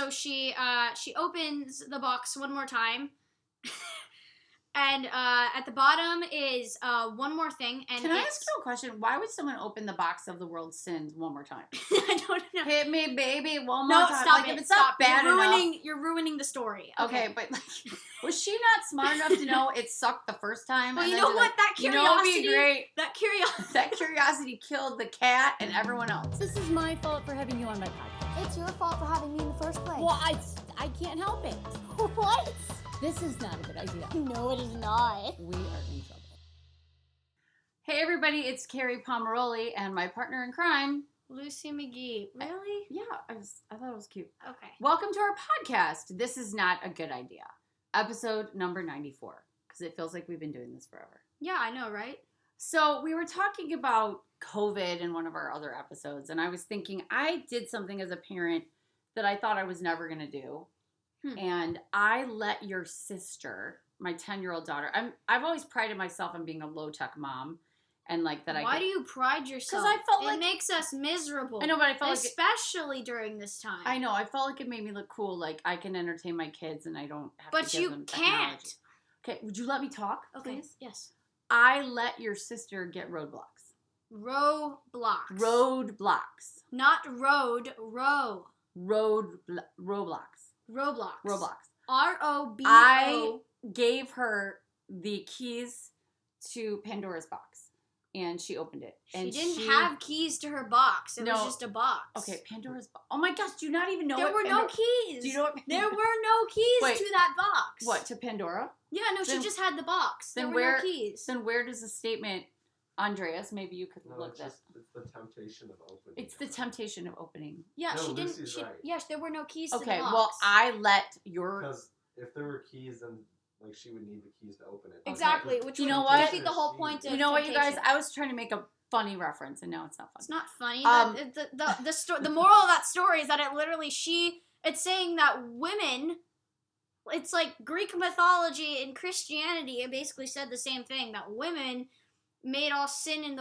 So she opens the box one more time. And at the bottom is one more thing. And can I ask you a question? Why would someone open the box of the world's sins one more time? I don't know. Hit me, baby, one more time. No, stop like, it. If it's Stop. not bad enough. You're ruining the story. Okay, but like, was she not smart enough to know it sucked the first time? Well, and you then know what? like, That curiosity. You know, it'd be great. That curiosity killed the cat and everyone else. This is my fault for having you on my podcast. It's your fault for having me in the first place. Well, I can't help it. What? This is not a good idea. No, it is not. We are in trouble. Hey everybody, it's Carrie Pomeroli and my partner in crime, Lucy McGee. Really? Yeah, I thought it was cute. Okay. Welcome to our podcast. This is not a good idea. Episode number 94, because it feels like we've been doing this forever. Yeah, I know, right? So we were talking about COVID in one of our other episodes, and I was thinking I did something as a parent that I thought I was never going to do. And I let your sister, my 10-year-old daughter, I've always prided myself on being a low-tech mom. And like that Why do you pride yourself? Because I felt like it makes us miserable. I know, but I felt especially during this time. I know. I felt like it made me look cool. Like I can entertain my kids, and I don't have but to give them technology. But you can't. Okay, would you let me talk, okay. please? Yes. I let your sister get roadblocks. Roblox. Roadblocks. Not road. Row. Roblox. Roblox. ROBO. I gave her the keys to Pandora's box, and she opened it. She and didn't have keys to her box. It was just a box. Okay, Pandora's box. Oh my gosh, do you not even know there were no keys. Do you know what there were no keys to that box. What, to Pandora? Yeah, no, she just had the box. There were no keys. Then where does the statement, Andreas, maybe you could look that. It's the temptation of opening. It's the temptation of opening. Yeah, no, she didn't. Right. Yes, there were no keys to the box. Okay, well, I let your... Because if there were keys, then like she would need the keys to open it. Exactly, okay. which you would know what? defeat the whole point of You know what, you guys? temptation. I was trying to make a funny reference, and now it's not funny. It's not funny. The moral of that story is that it literally it's saying that women, it's like Greek mythology and Christianity. It basically said the same thing, that women made all sin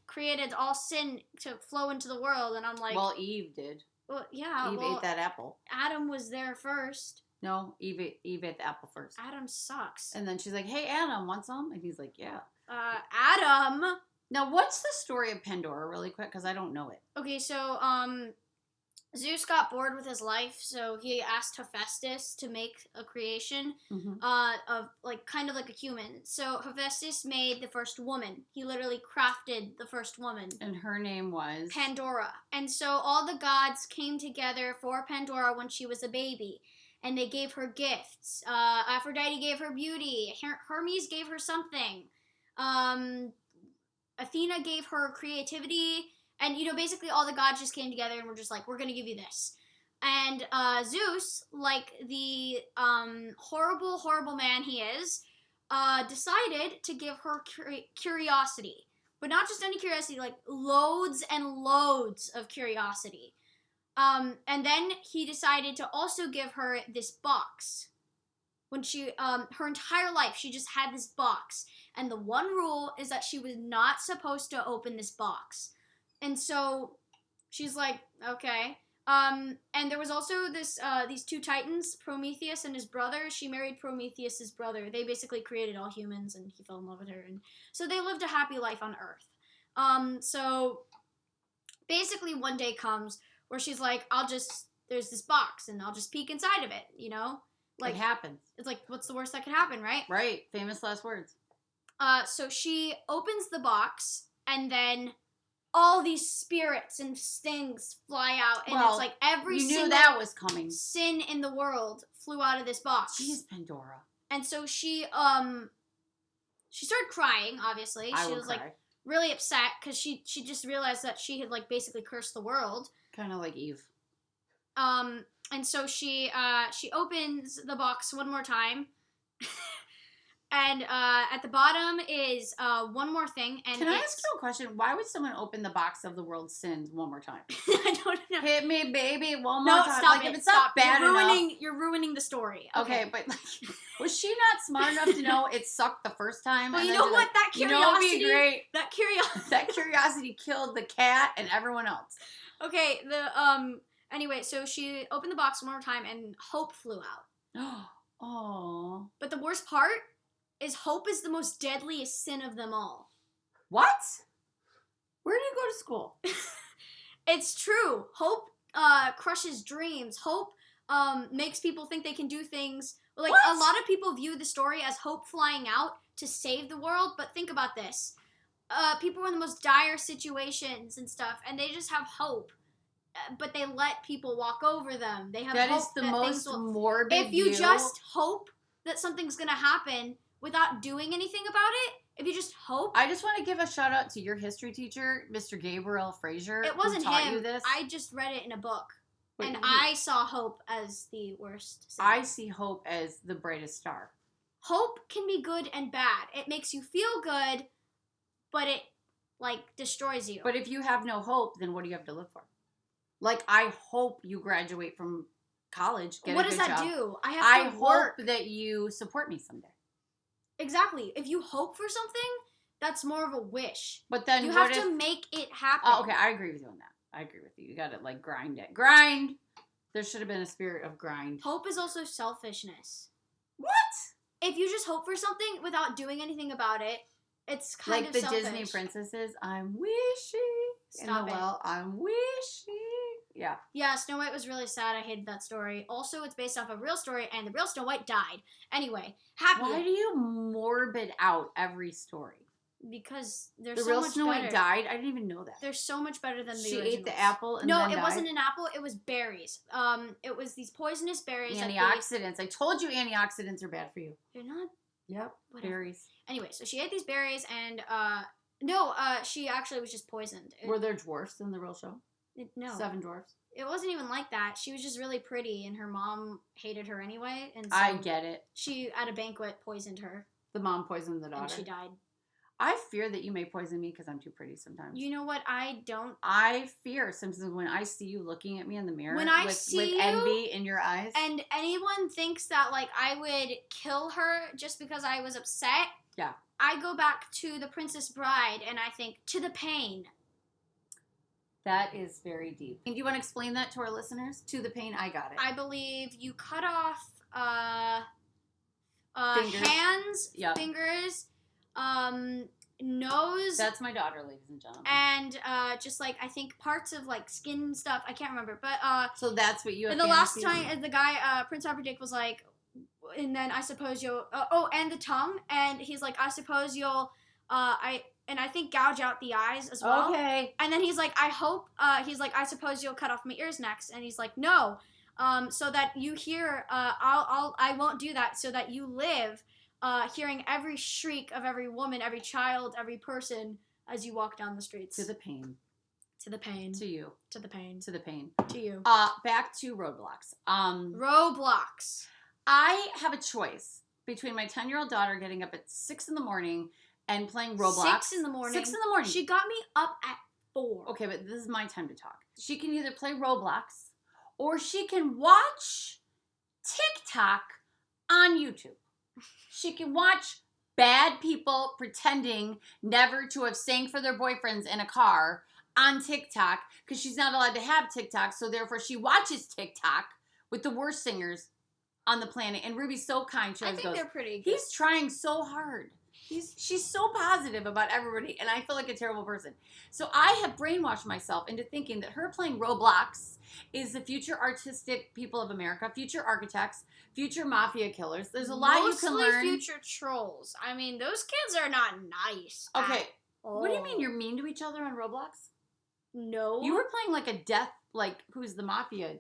created all sin to flow into the world, and I'm like, well, Eve did. Well, yeah, Eve ate that apple. Adam was there first. No, Eve ate the apple first. Adam sucks. And then she's like, "Hey, Adam, want some?" And he's like, "Yeah." Adam. Now, what's the story of Pandora, really quick? Because I don't know it. Okay, so Zeus got bored with his life, so he asked Hephaestus to make a creation of kind of like a human. So Hephaestus made the first woman. He literally crafted the first woman. And her name was? Pandora. And so all the gods came together for Pandora when she was a baby. And they gave her gifts. Aphrodite gave her beauty. Hermes gave her something. Athena gave her creativity. And, basically all the gods just came together and were just like, we're going to give you this. And Zeus, like the horrible, horrible man he is, decided to give her curiosity. But not just any curiosity, like loads and loads of curiosity. And then he decided to also give her this box. When she, her entire life, she just had this box. And the one rule is that she was not supposed to open this box. And so she's like, okay. And there was also these two titans, Prometheus and his brother. She married Prometheus's brother. They basically created all humans, and he fell in love with her. And so they lived a happy life on Earth. So basically one day comes where she's like, there's this box, and I'll just peek inside of it, Like, it happens. It's like, what's the worst that could happen, right? Right. Famous last words. So she opens the box, and then all these spirits and things fly out, and it's like every single that was coming. sin in the world flew out of this box. Jeez, Pandora. And so she started crying, obviously. She was like really upset because she just realized that she had like basically cursed the world. Kind of like Eve. And so she opens the box one more time. And at the bottom is one more thing. And can I ask you a question? Why would someone open the box of the world's sins one more time? I don't know. Hit me, baby, one more No, time. stop like, it. If it's Stop. not bad enough. You're ruining the story. Okay, but like, was she not smart enough to know it sucked the first time? Well, and you then know be what? like, That curiosity. it'd be great. That curiosity. That curiosity killed the cat and everyone else. Okay. Anyway, so she opened the box one more time and Hope flew out. Oh. But the worst part is Hope is the most deadliest sin of them all. What? Where do you go to school? It's true. Hope crushes dreams. Hope makes people think they can do things. Like, What? a lot of people view the story as Hope flying out to save the world, but think about this. People are in the most dire situations and stuff, and they just have hope. But they let people walk over them. They have That hope is the that most things will... morbid If you view. just hope that something's gonna happen without doing anything about it, if you just hope... I just want to give a shout out to your history teacher, Mr. Gabriel Fraser. It wasn't who taught him. You this. I just read it in a book. But And he- I saw hope as the worst sin. I see hope as the brightest star. Hope can be good and bad. It makes you feel good, but it, like, destroys you. But if you have no hope, then what do you have to live for? Like, I hope you graduate from college, get what a does good that job. do? I have I to hope work. that you support me someday. Exactly. If you hope for something, that's more of a wish. But then You what have if, to make it happen. Oh, okay, I agree with you on that. I agree with you. You got to, like, grind it. Grind! There should have been a spirit of grind. Hope is also selfishness. What? If you just hope for something without doing anything about it, it's kind Like of the selfish. Disney princesses, I'm wishing. In Stop the it. well, I'm wishing. Yeah. Yeah, Snow White was really sad. I hated that story. Also, it's based off a real story, and the real Snow White died. Anyway, happy Why do you morbid out every story? because they're The so real much Snow better. White died? I didn't even know that. They're so much better than the She originals. ate the apple and No, then it died? wasn't an apple. It was berries. It was these poisonous berries. that Antioxidants. I told you antioxidants are bad for you. they're not. Yep. Whatever. Berries. Anyway, so she ate these berries, and she actually was just poisoned. Were there dwarfs in the real show? No, 7 dwarfs. it wasn't even like that. She was just really pretty, and her mom hated her anyway, and so I get it. she at a banquet poisoned her, The mom poisoned the and daughter. she died. I fear that you may poison me because I'm too pretty sometimes. You know what? I don't. I fear sometimes when I see you looking at me in the mirror When I with see you, envy in your eyes. And anyone thinks that like I would kill her just because I was upset. Yeah. I go back to The Princess Bride, and I think to the pain. That is very deep. And do you want to explain that to our listeners? To the pain, I got it. I believe you cut off Fingers. hands, Yep. fingers, nose, That's my daughter, ladies and gentlemen. and just like I think parts of like skin stuff. I can't remember, but So that's what you have and the last fantasies? time the guy Prince Dick was like, and then I suppose you'll and the tongue, and he's like, I suppose you'll I think gouge out the eyes as well. Okay. And then he's like, I hope, he's like, I suppose you'll cut off my ears next. And he's like, no, so that you hear, I won't do that, so that you live, hearing every shriek of every woman, every child, every person as you walk down the streets. To the pain. To the pain. To you. To the pain. To the pain. To you. Back to Roblox. Roblox. I have a choice between my 10-year-old daughter getting up at 6 in the morning and playing Roblox. 6 in the morning. 6 in the morning. She got me up at 4. Okay, but this is my time to talk. She can either play Roblox or she can watch TikTok on YouTube. She can watch bad people pretending never to have sang for their boyfriends in a car on TikTok because she's not allowed to have TikTok, so therefore she watches TikTok with the worst singers on the planet. And Ruby's so kind. She I always think goes, they're pretty good. he's trying so hard. She's so positive about everybody, and I feel like a terrible person. So I have brainwashed myself into thinking that her playing Roblox is the future artistic people of America, future architects, future mafia killers. There's a lot you can Mostly learn. future trolls. I mean, those kids are not nice. Okay, at what do you mean all. you're mean to each other on Roblox? No. You were playing like a death, like who's the mafia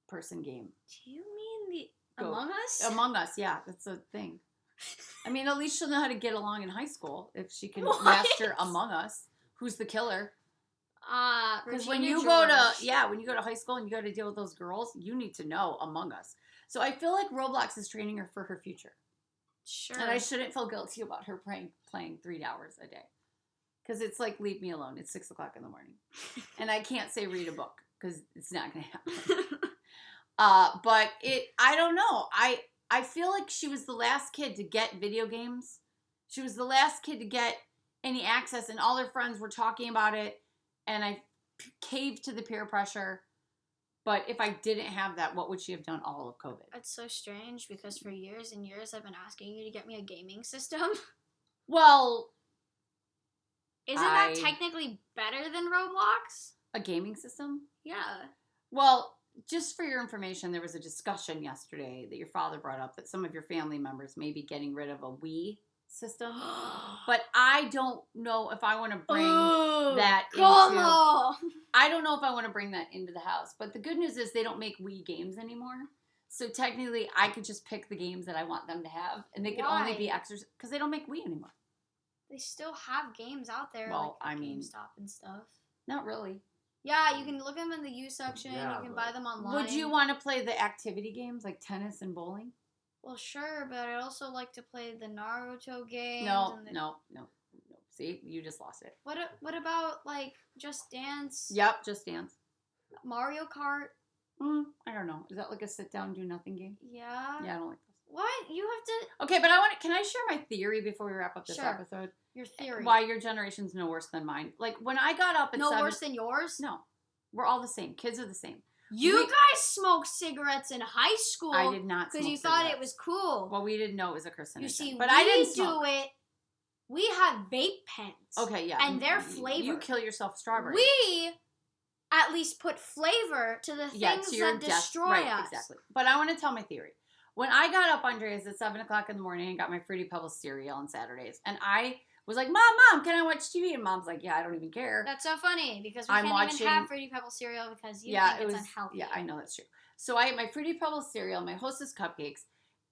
person game. Do you mean the Go. Among Us? Among Us, yeah, that's a thing. I mean, at least she'll know how to get along in high school if she can What? master Among Us. Who's the killer? Because when Regina you go George. to when you go to high school and you got to deal with those girls, you need to know Among Us. So I feel like Roblox is training her for her future, Sure. and I shouldn't feel guilty about her playing 3 hours a day, because it's like leave me alone. It's 6 o'clock in the morning, and I can't say read a book because it's not going to happen. But I don't know. I feel like she was the last kid to get video games. She was the last kid to get any access, and all her friends were talking about it, and I caved to the peer pressure. But if I didn't have that, what would she have done all of COVID? It's so strange because for years and years I've been asking you to get me a gaming system. Well, Isn't that technically better than Roblox? a gaming system? Yeah. Well, just for your information, there was a discussion yesterday that your father brought up that some of your family members may be getting rid of a Wii system. But I don't know if I want to bring that into... I don't know if I want to bring that into the house. But the good news is they don't make Wii games anymore. So technically, I could just pick the games that I want them to have. And they could only be extras because they don't make Wii anymore. They still have games out there, Well, like I mean... GameStop and stuff. Not really. Yeah, you can look them in the used section. Yeah, you can but- buy them online. Would you want to play the activity games like tennis and bowling? Well, sure, but I'd also like to play the Naruto games. No. and the... No. See, you just lost it. What about like Just Dance? Yep, Just Dance. Mario Kart? I don't know. Is that like a sit down do nothing game? Yeah. Yeah, I don't like those. What? You have to. Okay, but can I share my theory before we wrap up this Sure. episode? Your theory. Why your generation's no worse than mine. Like when I got up at No 7, worse than yours? No. We're all the same. Kids are the same. You We- guys smoked cigarettes in high school. I did not smoke because you thought it cigarettes. was cool. Well, we didn't know it was a carcinogen. You see, but we I didn't smoke. do it. We have vape pens. Okay, yeah. And their You flavor. kill yourself with strawberry. We at least put flavor to the things to your that death. destroy Right, us. exactly. But I want to tell my theory. When I got up, Andreas, at 7 o'clock in the morning and got my Fruity Pebbles cereal on Saturdays, and I was like, Mom, can I watch TV? And Mom's like, yeah, I don't even care. That's so funny because we I'm can't watching- even have Fruity Pebble cereal because you Yeah, think it it's was unhealthy. Yeah, I know that's true. So I ate my Fruity Pebbles cereal, my Hostess cupcakes,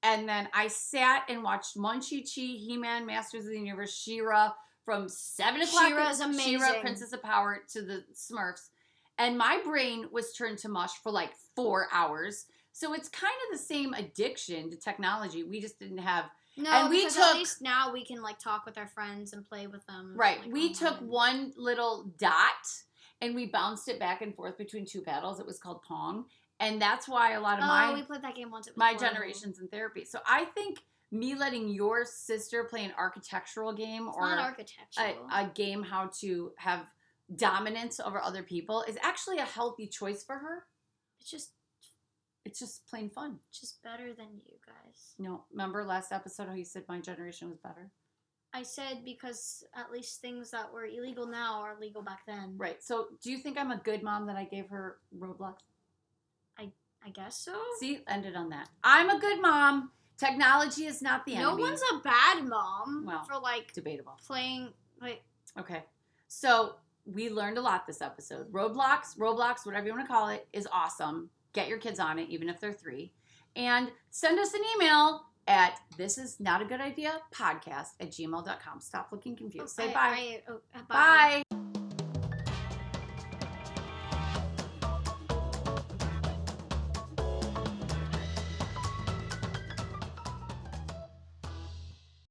and then I sat and watched Munchie Chi, He-Man, Masters of the Universe, She-Ra from 7 o'clock. She-Ra's amazing. She-Ra, Princess of Power to the Smurfs. And my brain was turned to mush for like 4 hours. So it's kind of the same addiction to technology. We just didn't have... No, And we because took- at least now we can like talk with our friends and play with them. Right. like, We took online. one little dot and we bounced it back and forth between two paddles. It was called Pong. And that's why a lot of we played that game once. It was my horrible. generation's in therapy. So I think me letting your sister play an architectural game It's or not architectural. a game how to have dominance over other people is actually a healthy choice for her. It's just plain fun. just better than you guys. You know, remember last episode how you said my generation was better? I said because at least things that were illegal now are legal back then. Right. So do you think I'm a good mom that I gave her Roblox? I guess so. See, ended on that. I'm a good mom. Technology is not the enemy. No one's a bad mom Well, for like debatable. playing like Okay. So we learned a lot this episode. Roblox, whatever you want to call it, is awesome. Get your kids on it, even if they're 3. And send us an email at thisisnotagoodidea podcast@gmail.com. Stop looking confused. Say bye. Bye. Bye.